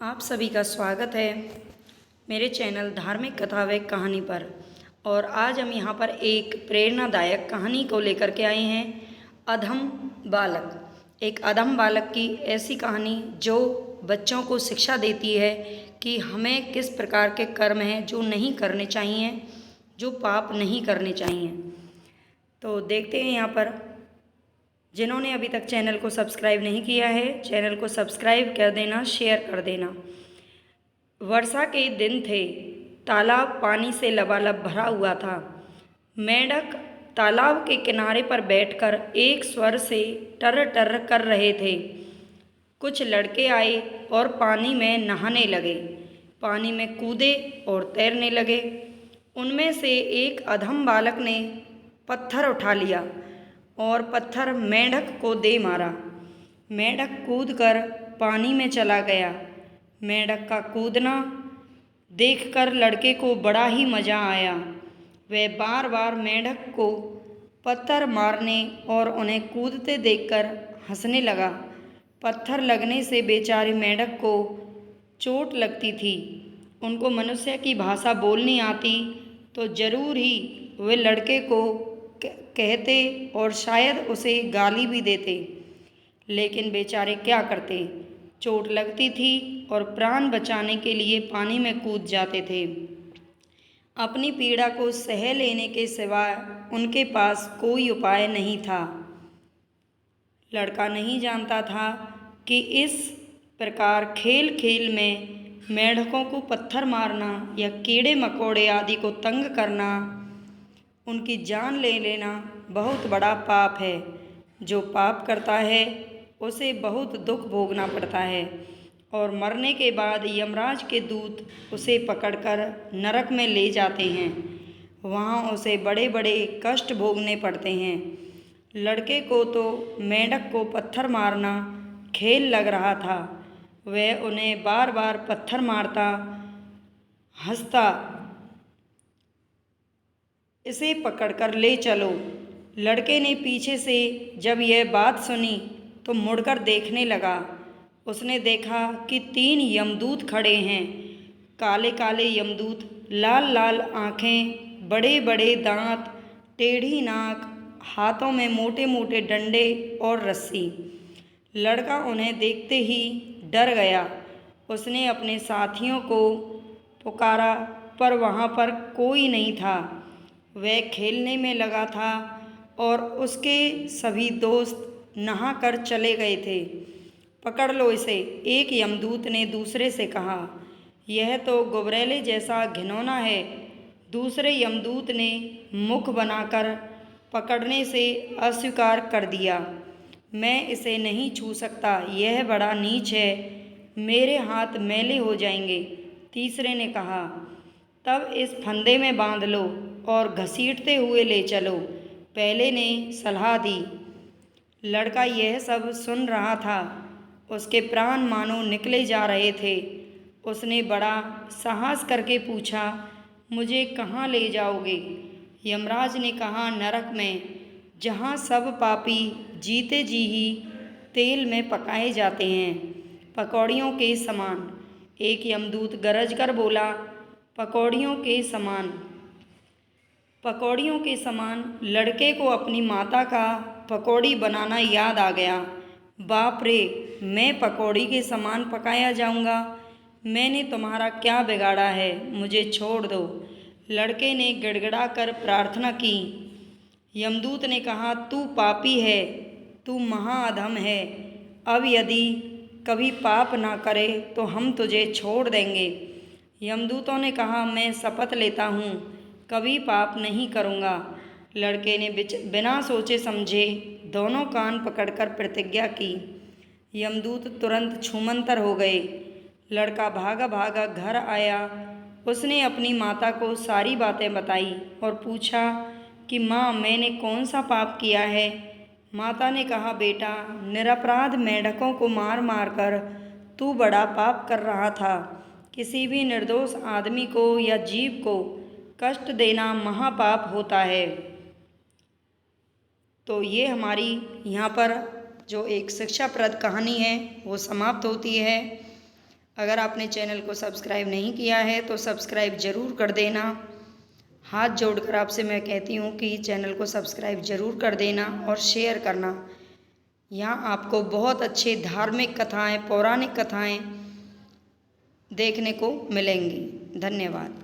आप सभी का स्वागत है मेरे चैनल धार्मिक कथा व कहानी पर। और आज हम यहाँ पर एक प्रेरणादायक कहानी को लेकर के आए हैं। अधम बालक। एक अधम बालक की ऐसी कहानी जो बच्चों को शिक्षा देती है कि हमें किस प्रकार के कर्म हैं जो नहीं करने चाहिए, जो पाप नहीं करने चाहिए। तो देखते हैं यहाँ पर, जिन्होंने अभी तक चैनल को सब्सक्राइब नहीं किया है, चैनल को सब्सक्राइब कर देना, शेयर कर देना। वर्षा के दिन थे। तालाब पानी से लबालब भरा हुआ था। मेंढक तालाब के किनारे पर बैठकर एक स्वर से टर टर कर रहे थे। कुछ लड़के आए और पानी में नहाने लगे, पानी में कूदे और तैरने लगे। उनमें से एक अधम बालक ने पत्थर उठा लिया और पत्थर मेंढक को दे मारा। मेंढक कूदकर पानी में चला गया। मेंढक का कूदना देखकर लड़के को बड़ा ही मज़ा आया। वह बार बार मेंढक को पत्थर मारने और उन्हें कूदते देखकर हंसने लगा। पत्थर लगने से बेचारे मेंढक को चोट लगती थी। उनको मनुष्य की भाषा बोलनी आती तो जरूर ही वे लड़के को कहते और शायद उसे गाली भी देते, लेकिन बेचारे क्या करते। चोट लगती थी और प्राण बचाने के लिए पानी में कूद जाते थे। अपनी पीड़ा को सह लेने के सिवाय उनके पास कोई उपाय नहीं था। लड़का नहीं जानता था कि इस प्रकार खेल खेल में मेंढकों को पत्थर मारना या कीड़े मकोड़े आदि को तंग करना, उनकी जान ले लेना बहुत बड़ा पाप है। जो पाप करता है उसे बहुत दुख भोगना पड़ता है और मरने के बाद यमराज के दूत उसे पकड़कर नरक में ले जाते हैं। वहाँ उसे बड़े बड़े कष्ट भोगने पड़ते हैं। लड़के को तो मेंढक को पत्थर मारना खेल लग रहा था। वह उन्हें बार बार पत्थर मारता, हंसता, इसे पकड़कर ले चलो। लड़के ने पीछे से जब यह बात सुनी तो मुड़कर देखने लगा। उसने देखा कि 3 यमदूत खड़े हैं। काले काले यमदूत, लाल लाल आँखें, बड़े बड़े दांत, टेढ़ी नाक, हाथों में मोटे मोटे डंडे और रस्सी। लड़का उन्हें देखते ही डर गया। उसने अपने साथियों को पुकारा पर वहाँ पर कोई नहीं था। वह खेलने में लगा था और उसके सभी दोस्त नहाकर चले गए थे। पकड़ लो इसे, एक यमदूत ने दूसरे से कहा। यह तो गुबरैले जैसा घिनौना है। दूसरे यमदूत ने मुख बनाकर पकड़ने से अस्वीकार कर दिया। मैं इसे नहीं छू सकता, यह बड़ा नीच है, मेरे हाथ मैले हो जाएंगे। तीसरे ने कहा, तब इस फंदे में बांध लो और घसीटते हुए ले चलो, पहले ने सलाह दी। लड़का यह सब सुन रहा था। उसके प्राण मानो निकले जा रहे थे। उसने बड़ा साहस करके पूछा, मुझे कहाँ ले जाओगे? यमराज ने कहा, नरक में, जहाँ सब पापी जीते जी ही तेल में पकाए जाते हैं, पकौड़ियों के समान। एक यमदूत गरज कर बोला, पकौड़ियों के समान। पकौड़ियों के समान। लड़के को अपनी माता का पकौड़ी बनाना याद आ गया। बाप रे, मैं पकौड़ी के समान पकाया जाऊंगा? मैंने तुम्हारा क्या बिगाड़ा है, मुझे छोड़ दो। लड़के ने गिड़गिड़ा कर प्रार्थना की। यमदूत ने कहा, तू पापी है, तू महाअधम है। अब यदि कभी पाप ना करे तो हम तुझे छोड़ देंगे। यमदूतों ने कहा, मैं शपथ लेता हूँ कभी पाप नहीं करूँगा। लड़के ने बिना सोचे समझे दोनों कान पकड़कर प्रतिज्ञा की। यमदूत तुरंत छूमंतर हो गए। लड़का भागा भागा घर आया। उसने अपनी माता को सारी बातें बताई और पूछा कि माँ, मैंने कौन सा पाप किया है? माता ने कहा, बेटा, निरपराध मेंढकों को मार मार कर तू बड़ा पाप कर रहा था। किसी भी निर्दोष आदमी को या जीव को कष्ट देना महापाप होता है। तो ये हमारी यहाँ पर जो एक शिक्षाप्रद कहानी है वो समाप्त होती है। अगर आपने चैनल को सब्सक्राइब नहीं किया है तो सब्सक्राइब ज़रूर कर देना। हाथ जोड़कर आपसे मैं कहती हूँ कि चैनल को सब्सक्राइब ज़रूर कर देना और शेयर करना। यहाँ आपको बहुत अच्छे धार्मिक कथाएं, पौराणिक कथाएं देखने को मिलेंगी। धन्यवाद।